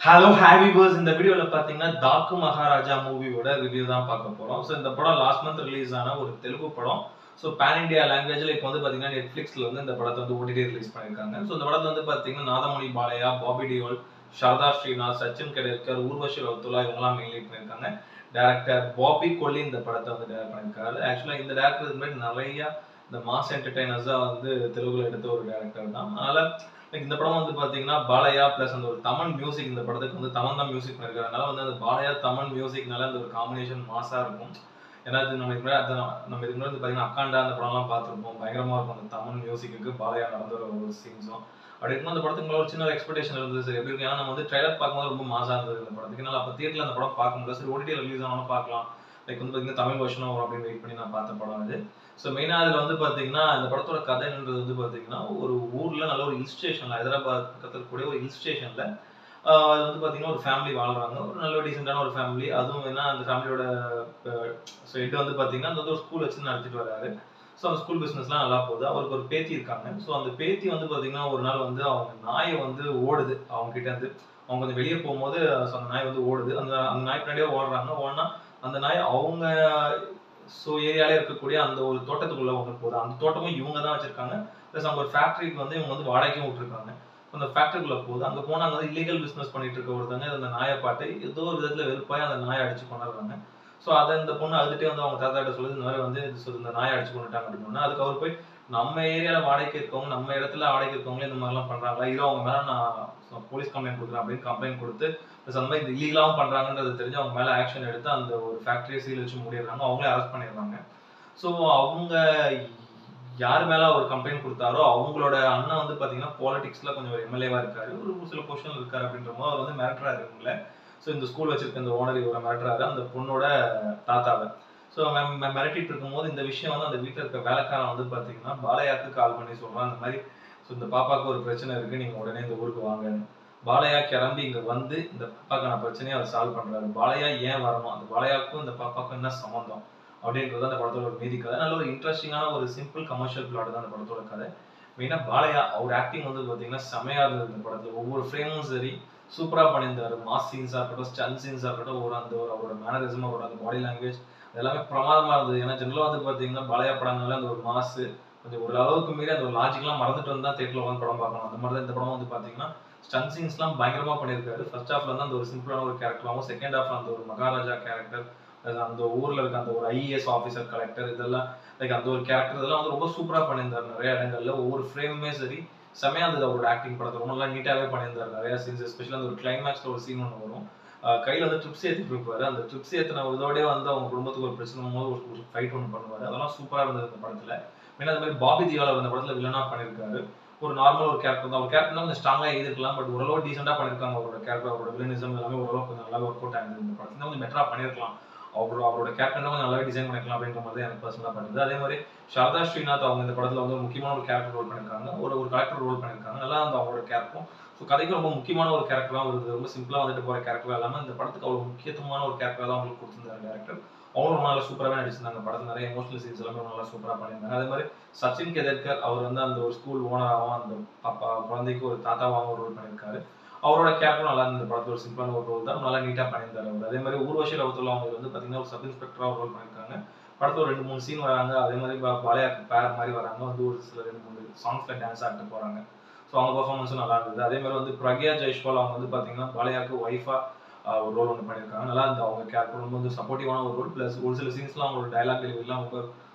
Hello happy purse இந்த வீடியோல பாத்தீங்கன்னா டாக்கு மகாராஜா மூவியோட ரிவ்யூ தான் பார்க்க போறோம். ஸோ இந்த படம் லாஸ்ட் மந்த் ரிலீஸ் ஆன ஒரு தெலுங்கு படம். ஸோ பேன் இண்டியா லாங்குவேஜ்ல இப்போ வந்து பாத்தீங்கன்னா நெட்ஃபிளிக்ஸ்ல வந்து இந்த படத்தை வந்து ஓடிடி ரிலீஸ் பண்ணிருக்காங்க. ஸோ இந்த படத்துல வந்து பாத்தீங்கன்னா நாதமணி பாலையா, பாபி டியோல், சாரதா ஸ்ரீநாத், சச்சின் கெடேர்கர், ஊர்வஷி ரவுத்துலா இவங்கெல்லாம் மெயின் லீட் பண்ணிருக்காங்க. டைரக்டர் பாபி கொல்லி இந்த படத்தை வந்து டைரக்ட் பண்ணிருக்காரு. ஆக்சுவலா இந்த டைரக்டர் மாதிரி நிறைய இந்த மாஸ் என்டர்டைனர்ஸா வந்து தெலுங்குல எடுத்த ஒரு டைரக்டர் தான். அதனால இந்த படம் வந்து பாத்தீங்கன்னா பாலையா பிளஸ் அந்த ஒரு தமிழ் மியூசிக் இந்த படத்துக்கு வந்து தமிழ் தான் மியூசிக் பண்ணிருக்காரு. அதனால வந்து அந்த பாலையா தமிழ் மியூசிக்னால அந்த ஒரு காம்பினேஷன் மாசா இருக்கும். ஏன்னா நம்ம இதுக்கு முன்னாடி வந்து பாத்தீங்கன்னா அக்காண்டா அந்த படம்லாம் பார்த்துருப்போம். பயங்கரமா இருக்கும் அந்த தமிழ் மியூசிக்கு பாலையா நடந்த ஒரு சீன்ஸும். அப்படி இருக்கும் அந்த படத்துக்கு ஒரு சின்ன எக்ஸ்பெக்டேஷன் இருந்தது. சரி எப்படி இருக்கு, ஏன்னா நம்ம வந்து ட்ரைலர் பார்க்கும்போது ரொம்ப மாசா இருந்தது இந்த படத்துக்கு. என்னால் அப்போ தியேட்டர்ல அந்த படம் பார்க்க முடியல. சரி ஓடிடி ரிலீஸ் ஆனாலும் பார்க்கலாம், லைக் வந்து பாத்தீங்கன்னா தமிழ் வருஷனும் வரும் அப்படின்னு வெயிட் பண்ணி நான் பார்த்த படம் அது. ஸோ மெயினாக அதில் வந்து பார்த்தீங்கன்னா இந்த படத்தோட கதைன்றது வந்து பார்த்தீங்கன்னா ஒரு ஊரில் நல்ல ஒரு ஹில் ஸ்டேஷனில், ஹைதராபாத் பக்கத்தில் கூடிய ஒரு ஹில் ஸ்டேஷனில் அது வந்து பார்த்தீங்கன்னா ஒரு ஃபேமிலி வாழ்கிறாங்க. ஒரு நல்ல டீசெண்டான ஒரு ஃபேமிலி. அதுவும் என்ன அந்த ஃபேமிலியோட ஸோ ஹெட் வந்து பார்த்தீங்கன்னா அந்த ஒரு ஸ்கூல் வச்சு நடத்திட்டு வராரு. ஸோ அந்த ஸ்கூல் பிஸ்னஸ்லாம் நல்லா போகுது. அவருக்கு ஒரு பேத்தி இருக்காங்க. ஸோ அந்த பேத்தி வந்து பார்த்தீங்கன்னா ஒரு நாள் வந்து அவங்க நாயை வந்து ஓடுது அவங்க கிட்ட இருந்து. அவங்க கொஞ்சம் வெளியே போகும்போது அந்த நாய் வந்து ஓடுது. அந்த அந்த நாய் பின்னாடியே ஓடுறாங்க. ஓடனா அந்த நாய் அவங்க ஸோ ஏரியாலே இருக்கக்கூடிய அந்த ஒரு தோட்டத்துக்குள்ள ஒன்று போகுது. அந்த தோட்டமும் இவங்க தான் வச்சிருக்காங்க. ப்ளஸ் அவங்க ஒரு ஃபேக்ட்ரிக்கு வந்து இவங்க வந்து வாடகைக்கும் விட்டுருக்காங்க. அந்த ஃபேக்ட்ரிக்குள்ள போகுது. அங்கே போனால் அங்கே வந்து இல்லீகல் பிஸ்னஸ் பண்ணிட்டு இருக்க ஒருத்தவங்க அந்த நாயை பார்த்து ஏதோ ஒரு விதத்தில் வெறுப்பாய் அந்த நாயை அடிச்சு கொண்டாடுறாங்க. ஸோ அதை இந்த பொண்ணு அழுதுட்டே வந்து அவங்க தாத்தாட்ட சொல்லுது, இந்த மாதிரி வந்து இந்த நாயை அடிச்சு கொண்டுட்டாங்க அப்படின்னா அதுக்கு அவர் போய் நம்ம ஏரியாவில் வாடகைக்கு இருக்கவங்க, நம்ம இடத்துல வாடகைக்கு இருக்கவங்களே இந்த மாதிரிலாம் பண்றாங்களா, இதோ அவங்க மேலே நான் போலீஸ் கம்ப்ளைண்ட் கொடுக்குறேன் அப்படின்னு கம்ப்ளைண்ட் கொடுத்து அந்த மாதிரி இந்த இல்லீகலாகவும் பண்றாங்கன்றது தெரிஞ்சு அவங்க மேலே ஆக்ஷன் எடுத்து அந்த ஒரு ஃபேக்டரியை சீல் வச்சு மூடிடுறாங்க. அவங்களே அரெஸ்ட் பண்ணிடுறாங்க. ஸோ அவங்க யார் மேலே அவர் கம்ப்ளைண்ட் கொடுத்தாரோ அவங்களோட அண்ணன் வந்து பார்த்தீங்கன்னா பாலிடிக்ஸில் கொஞ்சம் ஒரு எம்எல்ஏவா இருக்காரு, ஒரு சில பொசிஷன் இருக்காரு அப்படின்ற போது அவர் வந்து மிரட்டுறாரு இவங்கள. ஸோ இந்த ஸ்கூல் வச்சிருக்க இந்த ஓனர் இவரை மிரட்டுறாரு அந்த பொண்ணோட தாத்தாவை. ஸோ மிரட்டிட்டு இருக்கும்போது இந்த விஷயம் வந்து அந்த வீட்டில் இருக்க வேலைக்காரன் வந்து பார்த்தீங்கன்னா பாலையாக்கு கால் பண்ணி சொல்றான், இந்த மாதிரி ஸோ இந்த பாப்பாவுக்கு ஒரு பிரச்சனை இருக்கு, நீங்க உடனே இந்த ஊருக்கு வாங்கன்னு. பாலையா கிளம்பி இங்க வந்து இந்த பாப்பாக்கான பிரச்சனையை அவர் சால்வ் பண்றாரு. பாலையா ஏன் வரணும், அந்த பாலையாவுக்கும் இந்த பாப்பாவுக்கும் என்ன சம்பந்தம் அப்படின்றது அந்த படத்தோட ஒரு மீதி கதை. நல்ல ஒரு இன்ட்ரெஸ்டிங்கான ஒரு சிம்பிள் கமர்ஷியல் பிளாட் தான் அந்த படத்தோட கதை. மெயினா பாலையா அவர் ஆக்டிங் வந்து பாத்தீங்கன்னா செமையா இருந்தது இந்த படத்துல. ஒவ்வொரு ஃப்ரேமும் சரி சூப்பரா பண்ணியிருந்தாரு. மாஸ் சீன்ஸா இருக்கட்டும், ஸ்டன் சீன்ஸா இருக்கட்டும், ஒரு அவரோட மேனரிசம், அவரோட அந்த பாடி லாங்குவேஜ் எல்லாமே பிரமாதமா இருந்தது. ஏன்னா ஜெனரலா வந்து பாத்தீங்கன்னா பாலையா படங்கள்ல அந்த ஒரு மாசு கொஞ்சம் ஒரு அளவுக்கு மீறி அந்த ஒரு லாஜிக்லாம் மறந்துட்டு வந்து தான் தேட்டர்ல வந்து படம் பார்க்கணும். அந்த மாதிரி தான் இந்த படம் வந்து பாத்தீங்கன்னா ஸ்டன் சீன்ஸ்லாம் பயங்கரமா பண்ணியிருக்காரு. ஃபர்ஸ்ட் ஹாஃப்ல வந்து அந்த ஒரு சிம்பிளான ஒரு கேரக்டராகவும், செகண்ட் ஹாஃப்ல அந்த ஒரு மகாராஜா கேரக்டர், அந்த ஊர்ல இருக்க அந்த ஒரு ஐஏஎஸ் ஆஃபீஸர் கலெக்டர் இதெல்லாம் லைக் அந்த ஒரு கேரக்டர் இதெல்லாம் வந்து ரொம்ப சூப்பரா பண்ணியிருந்தாரு. நிறைய இடங்கள்ல ஒவ்வொரு ஃப்ரேமுமே சரி செமையா இருந்தது. அவரோட ஆக்டிங் படத்தை ரொம்ப நல்லா நீட்டாவே பண்ணியிருந்தாரு. நிறைய சீன்ஸ் எஸ்பெஷலி அந்த ஒரு கிளைமேக்ஸ்ல ஒரு சீன் ஒன்று வரும். கையில வந்து ட்ரிப்ஸ் ஏற்றிட்டு இருப்பாரு. அந்த ட்ரிப்ஸ் ஏற்றின இதோடய வந்து அவங்க குடும்பத்துக்கு ஒரு பிரச்சனை போது ஒரு ஃபைட் ஒன்று பண்ணுவாரு. அதெல்லாம் சூப்பரா இருந்தது இந்த படத்துல. மெயினா அந்த மாதிரி பாபி தியோல் அந்த படத்துல வில்லனா பண்ணியிருக்காரு. ஒரு நார்மல் ஒரு கேரக்டர் தான். அவர் கேரக்டர் கொஞ்சம் ஸ்ட்ராங்கா எழுதிருக்கலாம், பட் ஓரளவு டீசெண்டா பண்ணிருக்காங்க. அவரோட கேரக்டர், அவரோட வில்லனிசம் எல்லாமே ஓரளவு கொஞ்சம் நல்லா ஒர்க் அவுட் ஆயிருந்தது. இந்த படத்துல கொஞ்சம் பெட்டரா பண்ணிருக்கலாம். அவரோட கேரக்டர் கொஞ்சம் நல்லாவே டிசைன் பண்ணிருக்கலாம் அப்படின்ற மாதிரி எனக்கு பர்சனலா பண்ணுது. அதே மாதிரி சாரதா ஸ்ரீநாத் அவங்க இந்த படத்துல வந்து ஒரு முக்கியமான ஒரு கேரக்டர் ரோல் பண்ணிருக்காங்க. ஒரு கலெக்டர் ரோல் பண்ணிருக்காங்க. நல்லா அந்த அவரோட கேரக்டரும் ஸோ கதைக்கு ரொம்ப முக்கியமான ஒரு கேரக்டரா வருது. ரொம்ப சிம்பிளா வந்துட்டு போற கேரக்டரா இல்லாம இந்த படத்துக்கு அவ்வளவு முக்கியத்துவமான ஒரு கேரக்டரா தான் அவங்களுக்கு கொடுத்திருந்தாரு டேரக்டர். அவங்களும் ரொம்ப நல்லா சூப்பராகவே நடிச்சிருந்தாங்க. படத்துல நிறைய எமோஷனல் சீன்ஸ் எல்லாமே நல்லா சூப்பரா பண்ணியிருந்தாங்க. அதே மாதிரி சச்சின் கெதேர்கர் அவர் வந்து அந்த ஒரு ஸ்கூல் ஓனராகவும் அந்த பாப்பா குழந்தைக்கு ஒரு தாத்தாவாகவும் ரோல் பண்ணியிருக்காரு. அவரோட கேரக்டரும் நல்லா இந்த படத்துல ஒரு சிம்பிளான ஒரு ரோல் தான், நல்லா நீட்டா பண்ணியிருந்தாரு அவர். அதே மாதிரி ஊர்வஷி ரவுத்துலா அவங்க வந்து பாத்தீங்கன்னா ஒரு சப் இன்ஸ்பெக்டரா ரோல் பண்ணியிருக்காங்க. படத்துல ஒரு 2-3 சீன் வராங்க. அதே மாதிரி பாலையாக்கு பேர் மாதிரி வராங்க. வந்து ஒரு சில 2-3 சாங்ஸ்ல டான்ஸ் ஆடிட்டு போறாங்க. ஸோ அவங்க பெர்ஃபார்மன்ஸும் நல்லா இருந்தது. அதே மாதிரி வந்து பிரக்யா ஜெய்ஸ்வால் அவங்க வந்து பாத்தீங்கன்னா பாலையாக்கு ஒய்ஃபா ஒரு ரோல் ஒன்று பண்ணியிருக்காங்க. நல்லா இந்த அவங்க கேரக்டர் ரொம்ப வந்து சப்போர்ட்டிவான ஒரு ரோல். பிளஸ் ஒரு சில சீன்ஸ்லாம் அவங்களோட டைலாக் டெலிவரிலாம் ரொம்ப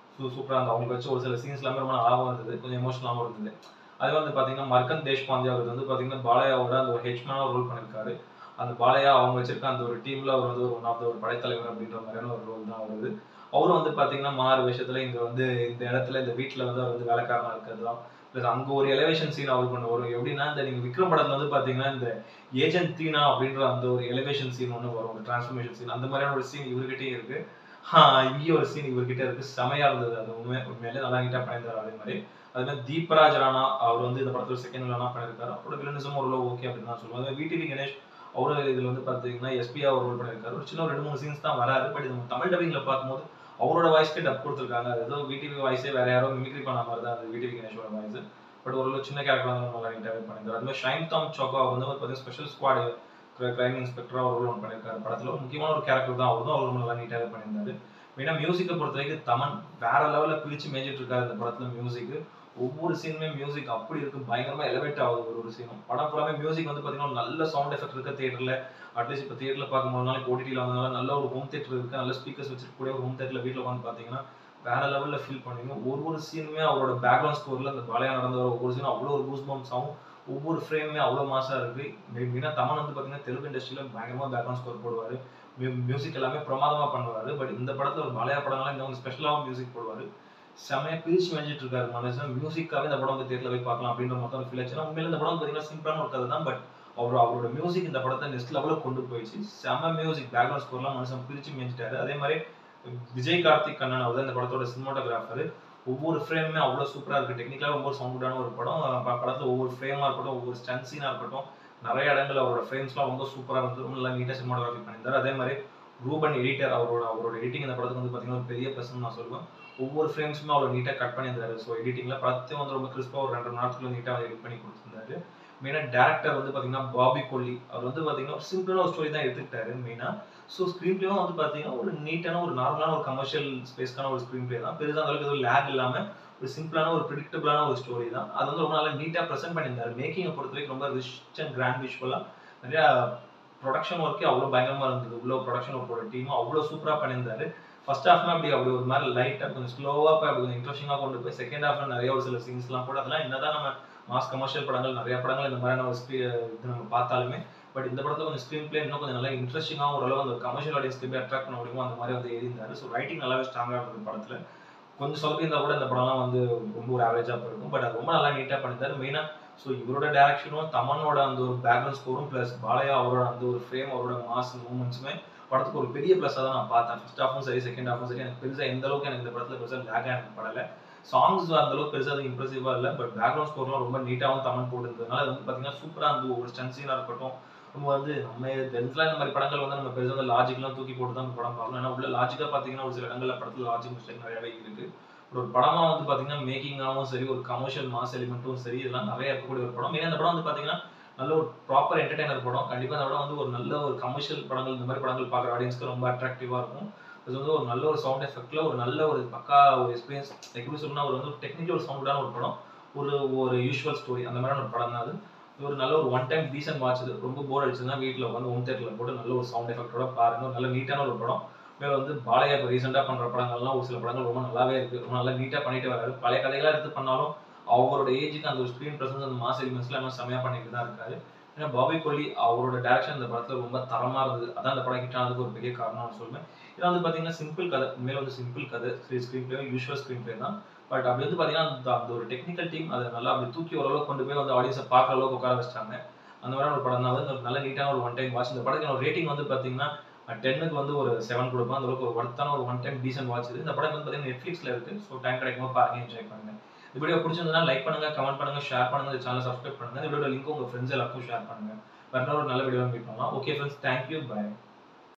சூப்பராக இருந்தது. அவங்களுக்கு வச்சு ஒரு சில சீன்ஸ் எல்லாமே ரொம்ப நல்லாவும் இருந்தது, கொஞ்சம் எமோஷனலாகவும் இருந்தது. அதே வந்து பாத்தீங்கன்னா மர்கன் தேஷ்பாண்டே அவர் வந்து பாத்தீங்கன்னா பாலையாவோட அந்த ஒரு ஹெச்மேனா ரோல் பண்ணியிருக்காரு. அந்த பாலையா அவங்க வச்சிருக்க அந்த ஒரு டீம்ல அவர் வந்து ஒரு ஒன் ஆஃப் த ஒரு படைத்தலைவர் அப்படின்ற மாதிரியான ஒரு ரோல் தான் வருது. அவரும் வந்து பாத்தீங்கன்னா மாறு விஷயத்துல இங்க வந்து இந்த இடத்துல இந்த வீட்டுல வந்து அவர் வந்து வேலைக்காரனா இருக்கிறதுலாம் பிளஸ் அங்க ஒரு எலிவேஷன் சீன் அவருக்கு ஒன்று வரும். எப்படின்னா இந்த நீங்க விக்ரம் படத்துல வந்து பாத்தீங்கன்னா இந்த ஏஜென்ட் தீனா அப்படின்ற அந்த ஒரு எலிவேஷன் சீன் ஒன்று வரும், ஒரு டிரான்ஸ்ஃபர்மேஷன் சீன். அந்த மாதிரியான ஒரு சீன் இவர்கிட்டயும் இருக்கு. இங்கேயும் ஒரு சீன் இவர்கிட்ட இருக்கு. செமையா இருந்தது. அது உண்மையிலே நல்லா நீட்டா பண்ணியிருந்தாரு. அதே மாதிரி தீபராஜ் ராணா அவர் வந்து இந்த படத்துல செகண்ட் வில்லனா பண்ணியிருக்காரு. அவரோட வில்லனிசம் ஓரளவு ஓகே அப்படின்னு தான் சொல்லுவாங்க. விடிவி கணேஷ் அவரு இதுல வந்து பாத்தீங்கன்னா எஸ்பியா ரோல் பண்ணியிருக்காரு. ஒரு சின்ன 2-3 சீன்ஸ் தான் வராரு. பட் இது தமிழ் டப்பிங்ல பார்க்கும்போது அவரோட வாய்ஸ்க்கே டப் கொடுத்துருக்காங்க. ஏதோ விடிவி வாய்ஸே வேற யாரோ மிமிக்ரி பண்ண மாதிரி தான் அது விடிவி கணேஷோட வாய்ஸ். பட் ஓரளவு சின்ன கேரக்டர் தான் நல்லா நீட்டாவே பண்ணியிருந்தாரு. அது மாதிரி ஷைன் டாம் சோகா அவர் வந்து பார்த்தீங்கன்னா ஸ்பெஷல் ஸ்குவாட் கிரைம் இன்ஸ்பெக்டரா ஒரு ரோல் பண்ணியிருக்காரு படத்துல. ஒரு முக்கியமான ஒரு கேரக்டர் தான் அவரும். அவரும் நல்லா நீட்டாவே பண்ணியிருந்தாரு. மெயினா மியூசிக்கை பொறுத்த வரைக்கும் தமன் வேற லெவல்ல பிரிச்சு மேய்ஞ்சிட்டு இருக்காரு இந்த படத்துல. மியூசிக் ஒவ்வொரு சீனுமே மியூசிக் அப்படி இருக்கு, பயங்கரமா எலவேட் ஆகுது ஒரு ஒரு சீனும். படம் ஃபுல்லாமே மியூசிக் வந்து பாத்தீங்கன்னா நல்ல சவுண்ட் எஃபெக்ட் இருக்க தியேட்டர்ல. அட்லீஸ்ட் இப்போ தியேட்டர்ல பார்க்கும்போது ஓடிடியில் வந்ததுனால நல்ல ஒரு ஹோம் தியேட்டர் இருக்கு, நல்ல ஸ்பீக்கர்ஸ் வச்சிருக்கக்கூடிய ஒரு ஹோம் தியேட்டர்ல வீட்டில் உட்காந்து பாத்தீங்கன்னா வேற லெவல்ல ஃபீல் பண்ணுவீங்க. ஒரு ஒரு சீனுமே அவரோட பேக்ரவுண்ட் ஸ்கோர்ல இந்த பாலையா நடந்த ஒவ்வொரு சீனும் அவ்வளோ ஒரு கூஸ் பம்ப்ஸ் ஆகும். ஒவ்வொரு ஃப்ரேமுமே அவ்வளோ மாசா இருக்கு. மெயினா தமன் வந்து பாத்தீங்கன்னா தெலுங்கு இண்டஸ்ட்ரியில பயங்கரமா பேக்ரவுண்ட் ஸ்கோர் போடுவாரு. மியூசிக் எல்லாமே பிரமாதமா பண்ணுவாரு. பட் இந்த படத்துல ஒரு மலையா படம்லாம் இன்னும் ஸ்பெஷலாகவும் மியூசிக் போடுவாரு. செமையா பிரிச்சு மேய்ஞ்சிட்டு இருக்காரு மனுஷன். மியூசிக்காவே இந்த படம் வந்து தேட்டர்ல போய் பார்க்கலாம் அப்படின்ற மாதிரி ஒரு ஃபீல் ஆச்சு. உண்மையில இந்த படம் பாத்தீங்கன்னா சிம்பிளான ஒரு கதை தான். பட் அவரோட மியூசிக் இந்த படத்தை நெக்ஸ்ட் லெவலுக்கு கொண்டு போயிடுச்சு. செம மியூசிக், பேக்ரவுண்ட் ஸ்கோர்லாம் மனுஷன் பிரிச்சு மேய்ஞ்சிட்டாரு. அதே மாதிரி விஜய் கார்த்திக் கண்ணன் அவர் இந்த படத்தோட சினிமாட்டோகிராஃபர். ஒவ்வொரு ஃப்ரேமுமே அவ்வளவு சூப்பரா இருக்கு. டெக்னிக்கலா ரொம்ப சவுண்டான ஒரு படம். படத்துல ஒவ்வொரு ஃப்ரேமா இருக்கட்டும், ஒவ்வொரு ஸ்டன் சீனா இருக்கட்டும், நிறைய இடங்கள் அவரோட ஃப்ரேம்ஸ்லாம் ரொம்ப சூப்பரா வந்து ரொம்ப நல்லா நீட்டா சினிமாட்டோகிராஃபி பண்ணியிருந்தாரு. அதே மாதிரி ரூபன் எடிட்டர் அவரோட எடிட்டிங் இந்த படத்துக்கு வந்து பாத்தீங்கன்னா ஒரு பெரிய பிளஸ் நான் சொல்லுவேன். ஒவ்வொரு ஃப்ரேம்ஸுமே அவ்வளவு நீட்டா கட் பண்ணியிருந்தாரு. ஸோ எடிட்டிங்ல படத்தையும் வந்து ரொம்ப கிறிஸ்பா ஒரு 2 மணி நேரத்துக்குள்ள நீட்டா எடிட் பண்ணி கொடுத்திருந்தாரு. மெயினா டேரக்டர் வந்து பாத்தீங்கன்னா பாபி கொல்லி. அவர் வந்து பாத்தீங்கன்னா ஒரு சிம்பிளான ஒரு ஸ்டோரி தான் எடுத்துக்கிட்டாரு மெயினா. ஸோ ஸ்க்ரீன் பிளேவும் வந்து பாத்தீங்கன்னா ஒரு நீட்டான ஒரு நார்மலான ஒரு கமர்ஷியல் ஸ்பேஸ்க்கான ஒரு ஸ்க்ரீன் பிளே தான். பெருசா அந்த அளவுக்கு எதுவும் லேக் இல்லாம ஒரு சிம்பிளான ஒரு ப்ரிடிக்டபிளான ஒரு ஸ்டோரி தான். அது வந்து ரொம்ப நல்லா நீட்டா ப்ரெசென்ட் பண்ணியிருந்தாரு. மேக்கிங்கை பொறுத்த வரைக்கும் ரொம்ப ரிச் அண்ட் கிராண்ட் விஷுவலா நிறைய ப்ரொடக்ஷன் ஒர்க்கே அவ்வளோ பயங்கரமா இருந்தது. உள்ள ப்ரொடக்ஷன் ஒர்க்கோட டீமும் அவ்வளோ சூப்பரா பண்ணியிருந்தாரு. ஃபர்ஸ்ட் ஹாஃப்னா அப்படி ஒரு மாதிரி லைட்டா கொஞ்சம் ஸ்லோவா போய் அப்படி கொஞ்சம் இன்ட்ரெஸ்டிங்கா கொண்டு போய் செகண்ட் ஹாஃப்ல நிறைய ஒரு சில சீன்ஸ்லாம் போட்டு அதெல்லாம் என்னதான் நம்ம மாஸ் கமர்ஷியல் படங்கள் நிறைய படங்கள் இந்த மாதிரியான ஒரு இது நம்ம பார்த்தாலுமே பட் இந்த படத்துல கொஞ்சம் ஸ்க்ரீன் பிளே இன்னும் கொஞ்சம் நல்லா இன்ட்ரெஸ்டிங்காகவும் ஓரளவு அந்த கமர்ஷியல் ஆடியன்ஸ்க்கு போய் அட்ராக்ட் பண்ண முடியுமோ அந்த மாதிரி வந்து எழுதியிருந்தாரு. ஸோ ரைட்டிங் நல்லாவே ஸ்ட்ராங்கா இருந்தது படத்துல. கொஞ்சம் சொதப்பி இருந்தா கூட இந்த படம்லாம் வந்து ரொம்ப ஒரு ஆவரேஜா போயிருக்கும். பட் அது ரொம்ப நல்லா நீட்டா பண்ணியிருந்தாரு. மெயினா ஸோ இவரோட டேரக்ஷனும் தமனோட அந்த ஒரு பேக்ரவுண்ட் ஸ்கோரும் பிளஸ் பாலையா அவரோட அந்த ஒரு ஃப்ரேம் அவரோட மாஸ் மூமெண்ட்ஸுமே படத்துக்கு ஒரு பெரிய பிளஸா தான் நான் பார்த்தேன். ஃபர்ஸ்ட் ஹாஃபும் சரி, செகண்ட் ஹாஃபும் சரி எனக்கு பெருசா எந்த அளவுக்கு எனக்கு இந்த படத்துல பெருசா லேகா எனக்கு படல. சாங்ஸ் அந்த அளவுக்கு பெருசா அது இம்ப்ரெசிவா இல்லை. பட் பேக்ரவுண்ட் ஸ்கோர்லாம் ரொம்ப நீட்டாவும் தமன் போட்டுருந்ததுனால அது வந்து பாத்தீங்கன்னா சூப்பரா இருந்தது. ஒரு ஸ்டன் சீனா இருக்கட்டும், நம்ம வந்து நம்ம இந்த மாதிரி படங்கள் வந்து நம்ம பெருசா அந்த லாஜிக்லாம் தூக்கி போட்டு தான் அந்த படம் பார்க்கணும். ஏன்னா உள்ள லாஜிக்கா பாத்தீங்கன்னா ஒரு சில இடங்கள்ல படத்துல லாஜிக் மிஸ்டேக் நிறையவே இருக்கு. ஒரு படமா வந்து பாத்தீங்கன்னா மேக்கிங்காவும் சரி, ஒரு கமர்ஷியல் மாஸ் எலிமெண்ட்டும் சரி, இதெல்லாம் நிறைய இருக்கக்கூடிய ஒரு படம். மெயினா இந்த படம் வந்து பாத்தீங்கன்னா நல்ல ஒரு ப்ராப்பர் என்டர்டைனர் படம். கண்டிப்பா இந்த படம் வந்து ஒரு நல்ல ஒரு கமர்ஷியல் படங்கள் இந்த மாதிரி படங்கள் பார்க்குற ஆடியன்ஸ்க்கு ரொம்ப அட்ராக்டிவா இருக்கும். இது வந்து ஒரு நல்ல ஒரு சவுண்ட் எஃபெக்ட்ல ஒரு நல்ல ஒரு பக்கா ஒரு எக்ஸ்பீரியன்ஸ் எப்படி சொல்லணும்னா ஒரு வந்து டெக்னிக்கல் ஒரு சவுண்டான ஒரு படம். ஒரு ஒரு யூஷுவல் ஸ்டோரி அந்த மாதிரியான ஒரு படம் தான் அது. ஒரு நல்ல ஒரு ஒன் டைம் டீசன்ட் வாட்ச். இது ரொம்ப போர் அடிச்சதுன்னா வீட்டில் உட்காந்து ஹோம் தியேட்டர்ல போட்டு நல்ல ஒரு சவுண்ட் எஃபெக்டோட பாருங்க. ஒரு நல்ல நீட்டான ஒரு படம். மேல வந்து பாலையா இப்போ ரீசெண்டாக பண்ற படங்கள்லாம் ஒரு சில படங்கள் ரொம்ப நல்லாவே இருக்கு. ரொம்ப நல்லா நீட்டா பண்ணிட்டு வராரு. பழைய கதைகளா எடுத்து பண்ணாலும் அவரோட ஏஜுக்கு அந்த ஒரு ஸ்க்ரீன் பிரசன்ஸ் அந்த மாஸ் எலிமெண்ட்ஸ்லாம் இன்னும் செம்மையா பண்ணிட்டு தான் இருக்காரு. ஏன்னா பாபி கொல்லி அவரோட டைரக்ஷன் இந்த படத்துல ரொம்ப தரமா இருந்தது. அதான் இந்த படம் ஹிட் ஆனதுக்கு ஒரு பெரிய காரணம் நான் சொல்லுவேன். ஏன்னா வந்து பாத்தீங்கன்னா சிம்பிள் கதை, உண்மையில வந்து சிம்பிள் கதை, screen play usual screen play தான். பட் அப்படி வந்து பாத்தீங்கன்னா அந்த ஒரு டெக்னிக்கல் டீம் அதை நல்லா அப்படி தூக்கி ஓரளவுக்கு கொண்டு போய் வந்து ஆடியன்ஸை பார்க்குற அளவுக்கு உட்கார வச்சிட்டாங்க. அந்த மாதிரி ஒரு படம் தான் வந்து ஒரு நல்ல நீட்டான ஒரு ஒன் டைம் வாட்ச். இந்த படத்துக்கு ஒரு ரேட்டிங் வந்து பாத்தீங்கன்னா 10க்கு வந்து ஒரு 7 கொடுப்பேன். அந்த அளவுக்கு ஒரு ஒர்த்தான ஒரு ஒன் டைம் டீசன்ட் வாட்ச் இது. இந்த படம் வந்து பாத்தீங்கன்னா நெட்ஃபிளிக்ஸ்ல இருக்கு. ஸோ டைம் கிடைக்கும்போது பாருங்க, என்ஜாய் பண்ணுங்க. இந்த வீடியோ பிடிச்சிருந்தா லைக் பண்ணுங்க, கமெண்ட் பண்ணுங்க, ஷேர் பண்ணுங்க, இந்த சேனலை சப்ஸ்கிரைப் பண்ணுங்க. இந்த வீடியோ லிங்க் உங்க ஃப்ரெண்ட்ஸ் எல்லாருக்கும் ஷேர் பண்ணுங்க. வேற ஒரு நல்ல வீடியோ மீட் பண்ணலாம். Okay friends, thank you, by.